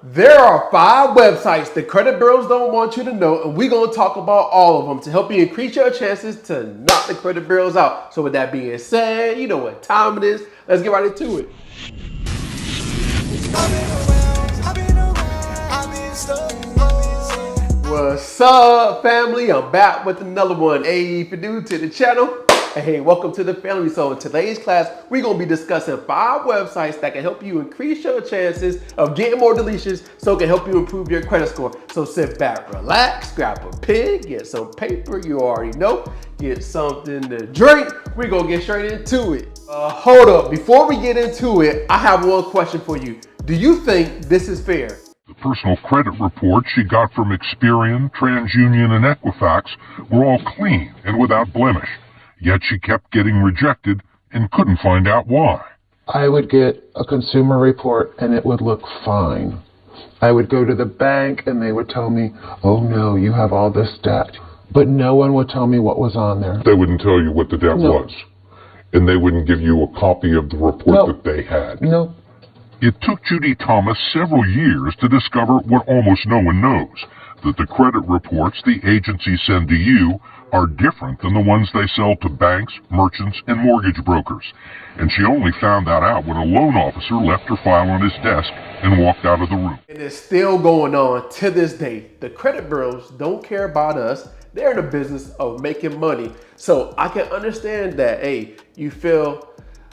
There are 5 websites the credit bureaus don't want you to know, and we're going to talk about all of them to help you increase your chances to knock the credit bureaus out. So with that being said, you know what time it is. Let's get right into it. What's up, family? I'm back with another one. Hey, if you're new to the channel, hey, welcome to the family. So in today's class, we're going to be discussing 5 websites that can help you increase your chances of getting more deletions so it can help you improve your credit score. So sit back, relax, grab a pen, get some paper, you already know, get something to drink. We're going to get straight into it. Hold up, before we get into it, I have one question for you. Do you think this is fair? The personal credit reports she got from Experian, TransUnion, and Equifax were all clean and without blemish, yet she kept getting rejected and couldn't find out why. I would get a consumer report and it would look fine. I would go to the bank and they would tell me, oh no, you have all this debt. But no one would tell me what was on there. They wouldn't tell you what the debt was, and they wouldn't give you a copy of the report that they had. No. It took Judy Thomas several years to discover what almost no one knows, that the credit reports the agencies send to you are different than the ones they sell to banks, merchants, and mortgage brokers. And she only found that out when a loan officer left her file on his desk and walked out of the room. And it's still going on to this day. The credit bureaus don't care about us. They're in the business of making money. So I can understand that, hey, you feel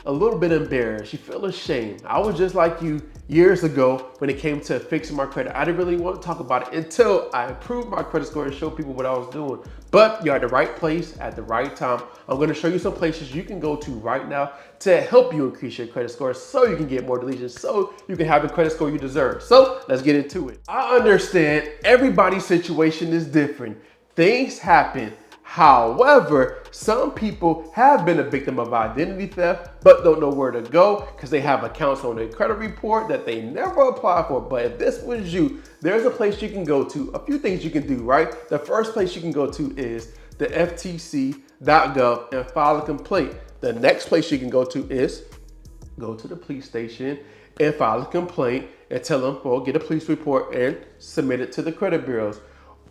a little bit embarrassed, you feel ashamed. I was just like you years ago when it came to fixing my credit. I didn't really want to talk about it until I improved my credit score and showed people what I was doing. But you're at the right place at the right time. I'm going to show you some places you can go to right now to help you increase your credit score so you can get more deletions, so you can have the credit score you deserve. So let's get into it. I understand everybody's situation is different. Things happen. However, some people have been a victim of identity theft, but don't know where to go because they have accounts on their credit report that they never apply for. But if this was you, there's a place you can go to, a few things you can do, right? The first place you can go to is the ftc.gov and file a complaint. The next place you can go to is go to the police station and file a complaint and tell them, well, get a police report and submit it to the credit bureaus.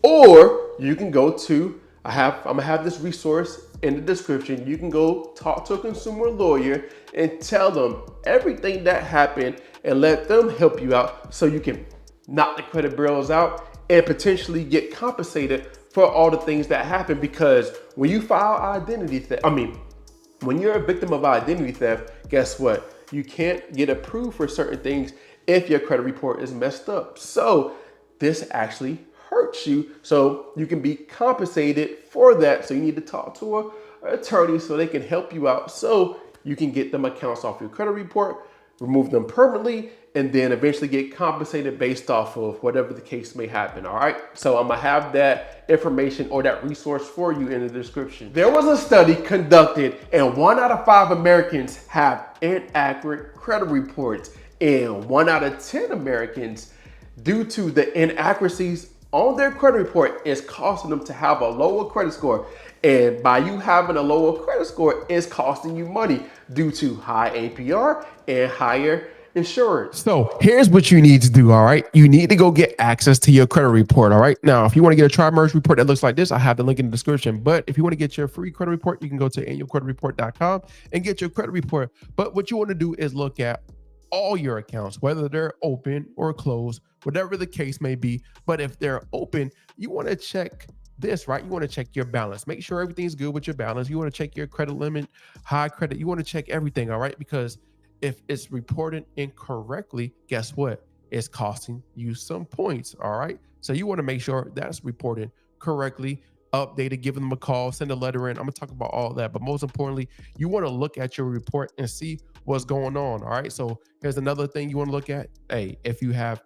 Or you can go to I'm gonna have this resource in the description. You can go talk to a consumer lawyer and tell them everything that happened and let them help you out so you can knock the credit bureaus out and potentially get compensated for all the things that happen. Because when you file identity theft, when you're a victim of identity theft, guess what? You can't get approved for certain things if your credit report is messed up. So this actually hurts you, so you can be compensated for that. So you need to talk to an attorney so they can help you out so you can get them accounts off your credit report, remove them permanently, and then eventually get compensated based off of whatever the case may happen. All right, so I'm gonna have that information or that resource for you in the description. There was a study conducted and 1 out of 5 Americans have inaccurate credit reports, and 1 out of 10 Americans, due to the inaccuracies on their credit report, is costing them to have a lower credit score. And by you having a lower credit score, it's costing you money due to high APR and higher insurance. So here's what you need to do, all right? You need to go get access to your credit report, all right? Now, if you want to get a tri-merge report that looks like this, I have the link in the description. But if you want to get your free credit report, you can go to annualcreditreport.com and get your credit report. But what you want to do is look at all your accounts, whether they're open or closed, whatever the case may be. But if they're open, you want to check this, right? You want to check your balance. Make sure everything's good with your balance. You want to check your credit limit, high credit. You want to check everything, all right? Because if it's reported incorrectly, guess what? It's costing you some points, all right? So you want to make sure that's reported correctly, updated, give them a call, send a letter in. I'm gonna talk about all that, but most importantly, you want to look at your report and see what's going on. All right, so here's another thing you want to look at. Hey, if you have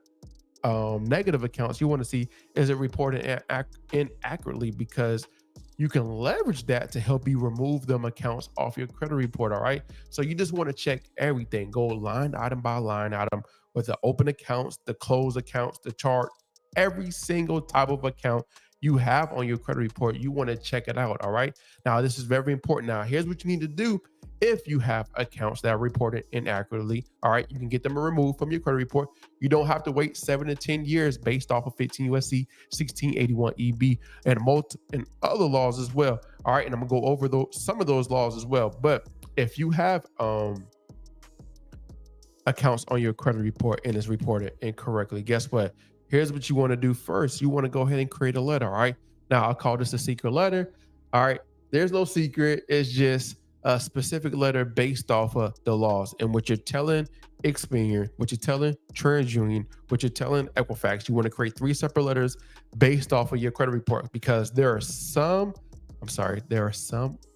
negative accounts, you want to see, is it reported inaccurately, because you can leverage that to help you remove them accounts off your credit report. All right, so you just want to check everything, go line item by line item, with the open accounts, the closed accounts, the chart, every single type of account you have on your credit report. You want to check it out. All right, now this is very important. Now here's what you need to do if you have accounts that are reported inaccurately, all right, you can get them removed from your credit report. You don't have to wait 7 to 10 years based off of 15 USC 1681 EB and other laws as well. All right, and I'm gonna go over some of those laws as well. But if you have accounts on your credit report and it's reported incorrectly, guess what? Here's what you want to do first. You want to go ahead and create a letter. All right. Now I'll call this a secret letter. All right. There's no secret. It's just a specific letter based off of the laws and what you're telling Experian, what you're telling TransUnion, what you're telling Equifax. You want to create 3 separate letters based off of your credit report because there are some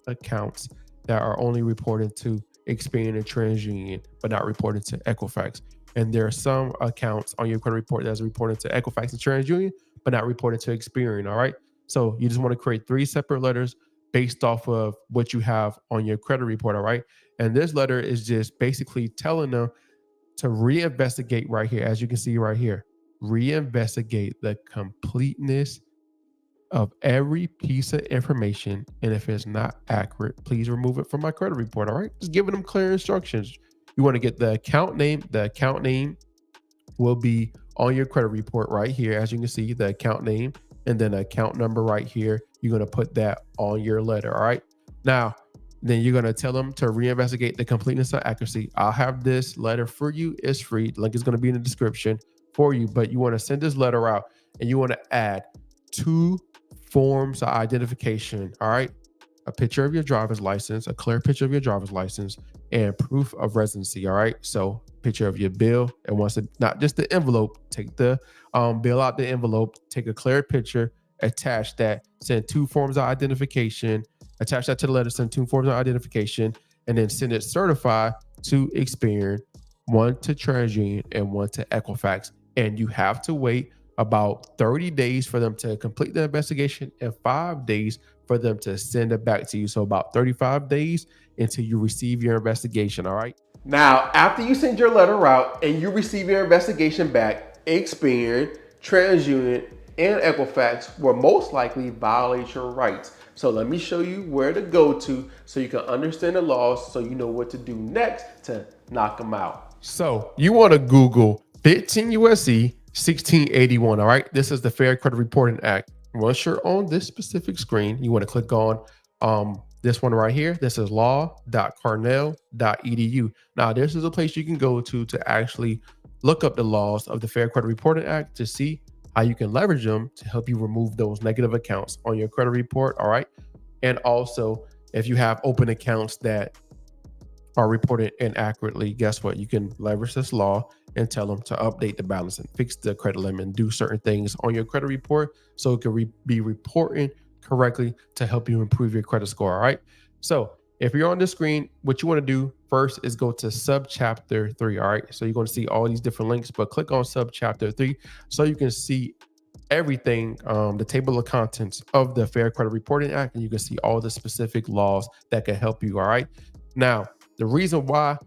accounts that are only reported to Experian and TransUnion, but not reported to Equifax. And there are some accounts on your credit report that's reported to Equifax and TransUnion, but not reported to Experian. All right. So you just want to create 3 separate letters based off of what you have on your credit report. All right. And this letter is just basically telling them to reinvestigate right here. As you can see right here, reinvestigate the completeness of every piece of information. And if it's not accurate, please remove it from my credit report. All right. Just giving them clear instructions. You want to get the account name. The account name will be on your credit report right here. As you can see, the account name and then the account number right here. You're going to put that on your letter. All right. Now, then you're going to tell them to reinvestigate the completeness of accuracy. I'll have this letter for you. It's free. Link is going to be in the description for you, but you want to send this letter out and you want to add 2 forms of identification. All right. A picture of your driver's license, a clear picture of your driver's license, and proof of residency. All right. So picture of your bill, and once it, not just the envelope, take the bill out the envelope, take a clear picture, attach that, send 2 forms of identification, attach that to the letter, send 2 forms of identification, and then send it certified to Experian, 1 to TransUnion, and 1 to Equifax. And you have to wait about 30 days for them to complete the investigation and 5 days for them to send it back to you. So about 35 days until you receive your investigation. All right. Now, after you send your letter out and you receive your investigation back, Experian, TransUnion, and Equifax will most likely violate your rights. So let me show you where to go to so you can understand the laws so you know what to do next to knock them out. So you want to Google 15 USC 1681. All right. This is the Fair Credit Reporting Act. Once you're on this specific screen, you want to click on this one right here. This is law.cornell.edu. Now, this is a place you can go to actually look up the laws of the Fair Credit Reporting Act to see how you can leverage them to help you remove those negative accounts on your credit report. All right. And also, if you have open accounts that are reported inaccurately, guess what? You can leverage this law and tell them to update the balance and fix the credit limit and do certain things on your credit report so it can be reporting correctly to help you improve your credit score. All right. So if you're on the screen, what you want to do first is go to subchapter 3. All right. So you're going to see all these different links, but click on subchapter 3 so you can see everything, the table of contents of the Fair Credit Reporting Act, and you can see all the specific laws that can help you. All right. Now, the reason why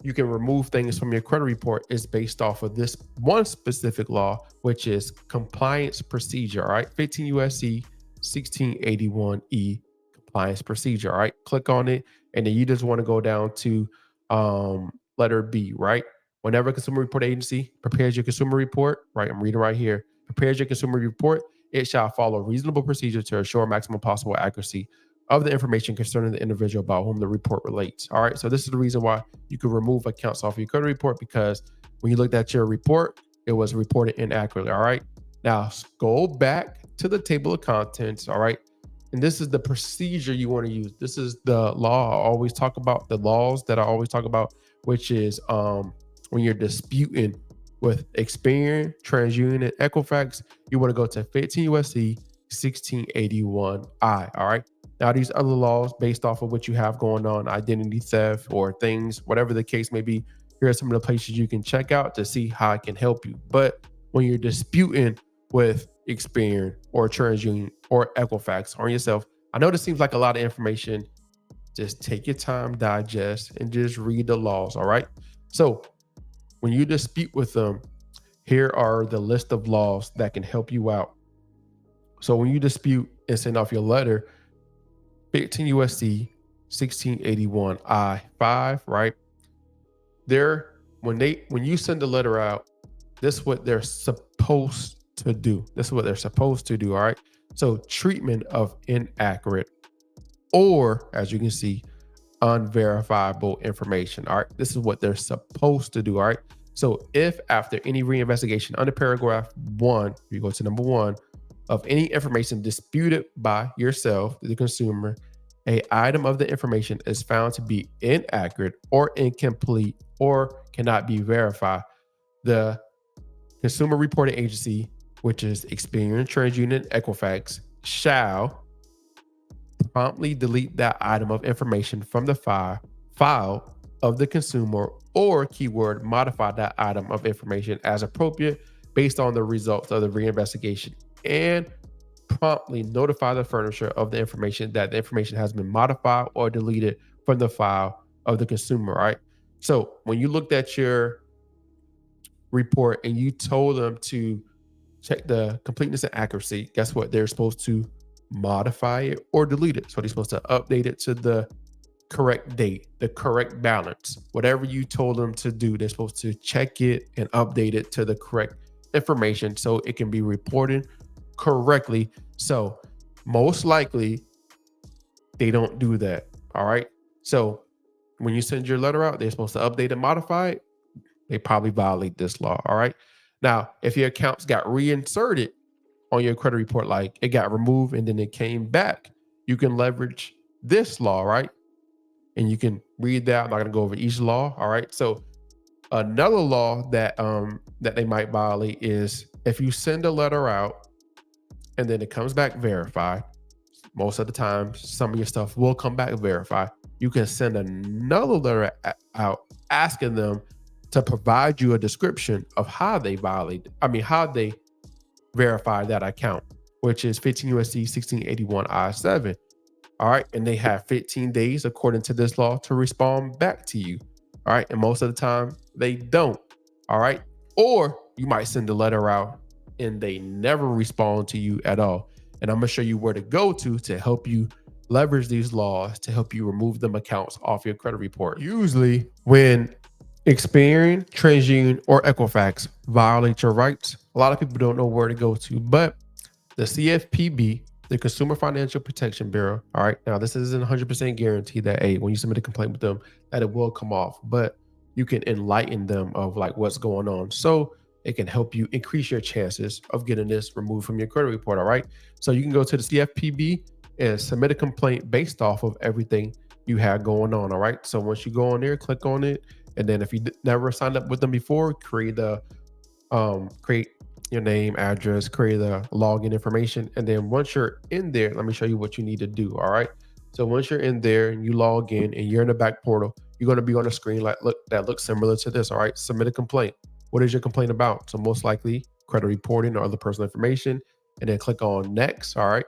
you can remove things from your credit report is based off of this one specific law, which is compliance procedure. All right. 15 USC 1681E compliance procedure. All right. Click on it. And then you just want to go down to letter B, right? Whenever a consumer report agency prepares your consumer report, right? I'm reading right here. Prepares your consumer report, it shall follow reasonable procedure to assure maximum possible accuracy of the information concerning the individual about whom the report relates. All right. So this is the reason why you can remove accounts off your credit report, because when you looked at your report, it was reported inaccurately. All right. Now go back to the table of contents. All right. And this is the procedure you want to use. This is the law I always talk about, the laws that I always talk about, which is when you're disputing with Experian, TransUnion, and Equifax, you want to go to 15 USC 1681I. All right. Now, these other laws based off of what you have going on, identity theft or things, whatever the case may be, here are some of the places you can check out to see how I can help you. But when you're disputing with Experian or TransUnion or Equifax on yourself, I know this seems like a lot of information. Just take your time, digest, and just read the laws. All right. So when you dispute with them, here are the list of laws that can help you out. So when you dispute and send off your letter, 15 USC 1681I5, right? When you send a letter out, this is what they're supposed to do. This is what they're supposed to do. All right. So treatment of inaccurate or, as you can see, unverifiable information. All right. This is what they're supposed to do. All right. So if after any reinvestigation under paragraph 1, you go to number 1, of any information disputed by yourself, the consumer, a item of the information is found to be inaccurate or incomplete or cannot be verified, the consumer reporting agency, which is Experian, TransUnion, Equifax, shall promptly delete that item of information from the file of the consumer or keyword modify that item of information as appropriate based on the results of the reinvestigation and promptly notify the furnisher of the information that the information has been modified or deleted from the file of the consumer, right? So when you looked at your report and you told them to check the completeness and accuracy, guess what? They're supposed to modify it or delete it. So they're supposed to update it to the correct date, the correct balance. Whatever you told them to do, they're supposed to check it and update it to the correct information so it can be reported correctly. So most likely they don't do that. All right. So when you send your letter out, they're supposed to update and modify it. They probably violate this law. All right. Now, if your accounts got reinserted on your credit report, like it got removed and then it came back, you can leverage this law, right? And you can read that. I'm not gonna go over each law. All right. So another law that they might violate is if you send a letter out and then it comes back verified. Most of the time, some of your stuff will come back verified. You can send another letter out asking them to provide you a description of how they how they verify that account, which is 15 USC 1681 I7. All right. And they have 15 days, according to this law, to respond back to you. All right. And most of the time, they don't. All right. Or you might send a letter out and they never respond to you at all. And I'm going to show you where to go to help you leverage these laws to help you remove them accounts off your credit report. Usually, when Experian, TransUnion, or Equifax violate your rights, a lot of people don't know where to go to. But the CFPB, the Consumer Financial Protection Bureau, all right, now this isn't 100% guarantee that, hey, when you submit a complaint with them, that it will come off. But you can enlighten them of like what's going on. So it can help you increase your chances of getting this removed from your credit report. All right. So you can go to the CFPB and submit a complaint based off of everything you had going on. All right. So once you go on there, click on it. And then if you never signed up with them before, create your name, address, create the login information. And then once you're in there, let me show you what you need to do. All right. So once you're in there and you log in and you're in the back portal, you're going to be on a screen that looks similar to this. All right. Submit a complaint. What is your complaint about? So most likely credit reporting or other personal information, and then click on next. All right.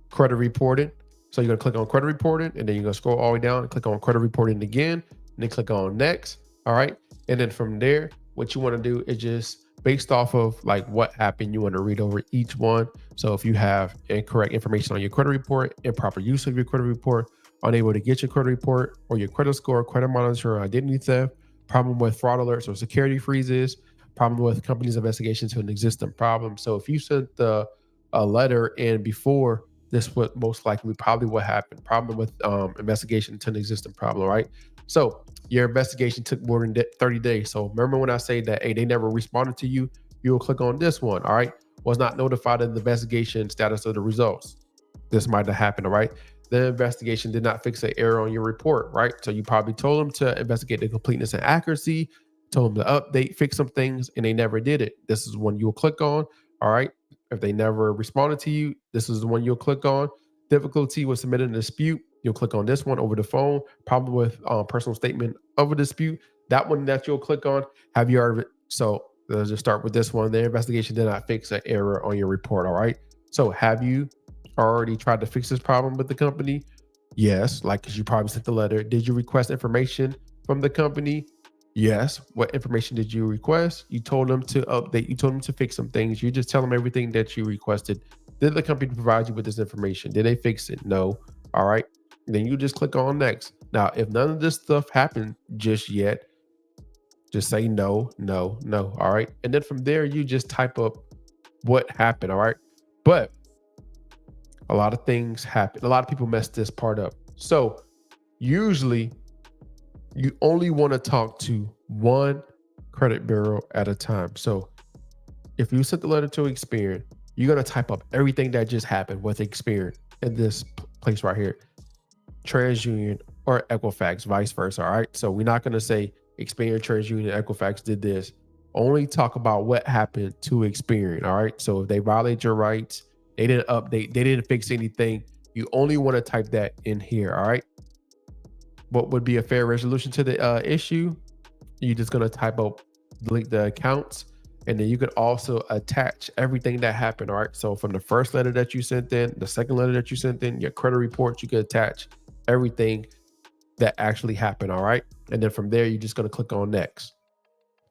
Credit reporting. So you're going to click on credit reporting, and then you're going to scroll all the way down and click on credit reporting again, and then click on next. All right. And then from there, what you want to do is just based off of like what happened, you want to read over each one. So if you have incorrect information on your credit report, improper use of your credit report, unable to get your credit report or your credit score, credit monitor, or identity theft, problem with fraud alerts or security freezes, problem with company's investigation to an existing problem. So if you sent a letter in before, this would most likely probably what happened. Problem with investigation to an existing problem, right? So your investigation took more than 30 days. So remember when I say that, hey, they never responded to you, you'll click on this one, all right? Was not notified of the investigation status of the results. This might have happened, all right? The investigation did not fix an error on your report, right? So you probably told them to investigate the completeness and accuracy, told them to update, fix some things, and they never did it. This is one you'll click on, all right? If they never responded to you, this is the one you'll click on. Difficulty with submitting a dispute, you'll click on this one over the phone. Problem with personal statement of a dispute, that one that you'll click on. Have you already? So let's just start with this one. The investigation did not fix an error on your report, all right? So have you already tried to fix this problem with the company? Yes, like because you probably sent the letter. Did you request information from the company? Yes. What information did you request? You told them to update. You told them to fix some things. You just tell them everything that you requested. Did the company provide you with this information? Did they fix it? No. All right. Then you just click on next. Now, if none of this stuff happened just yet, just say no, no, no. All right. And then from there, you just type up what happened. All right. But a lot of things happen. A lot of people mess this part up. So usually you only want to talk to one credit bureau at a time. So if you sent the letter to Experian, you're going to type up everything that just happened with Experian in this place right here, TransUnion or Equifax, vice versa. All right. So we're not going to say Experian, TransUnion, Equifax did this. Only talk about what happened to Experian. All right. So if they violate your rights, they didn't update, they didn't fix anything, you only want to type that in here. All right. What would be a fair resolution to the issue? You're just going to type up, delete the accounts, and then you could also attach everything that happened. All right. So from the first letter that you sent in, the second letter that you sent in, your credit report, you could attach everything that actually happened. All right. And then from there, you're just going to click on next.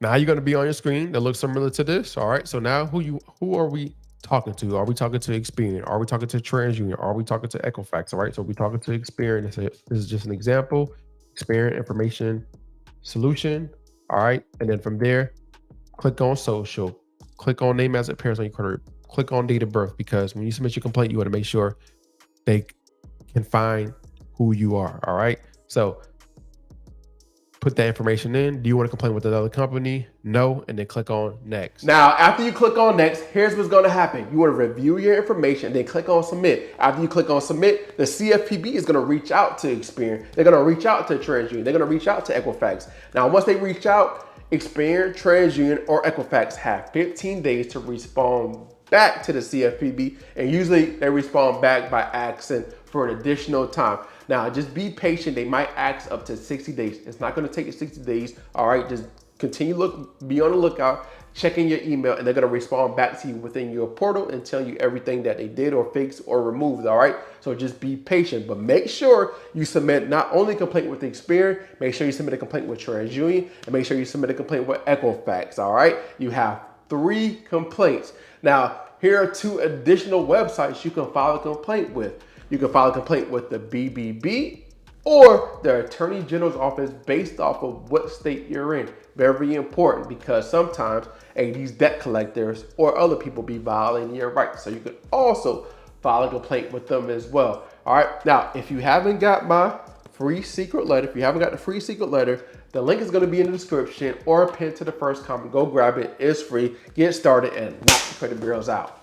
Now you're going to be on your screen that looks similar to this. All right. So now who are we talking to? Are we talking to Experian? Are we talking to TransUnion? Are we talking to Equifax? All right. So we're talking to Experian. This is just an example. Experian information solution. All right. And then from there, click on social, click on name as it appears on your credit, click on date of birth, because when you submit your complaint, you want to make sure they can find who you are. All right. So put that information in. Do you want to complain with another company? No. And then click on next. Now, after you click on next, here's what's going to happen. You want to review your information, then click on submit. After you click on submit, the CFPB is going to reach out to Experian. They're going to reach out to TransUnion. They're going to reach out to Equifax. Now, once they reach out, Experian, TransUnion, or Equifax have 15 days to respond back to the CFPB, and usually they respond back by asking for an additional time. Now, just be patient. They might ask up to 60 days. It's not going to take you 60 days. All right, just continue be on the lookout, checking your email, and they're going to respond back to you within your portal and tell you everything that they did or fixed or removed. All right, so just be patient, but make sure you submit not only complaint with Experian, make sure you submit a complaint with TransUnion, and make sure you submit a complaint with Equifax. All right, you have 3 complaints. Now, here are 2 additional websites you can file a complaint with. You can file a complaint with the BBB or the Attorney General's office based off of what state you're in. Very important, because sometimes these debt collectors or other people be violating your rights. So you can also file a complaint with them as well. All right. Now, if you haven't got my free secret letter, if you haven't got the free secret letter, the link is going to be in the description or pinned to the first comment. Go grab it. It's free. Get started and knock the credit bureaus out.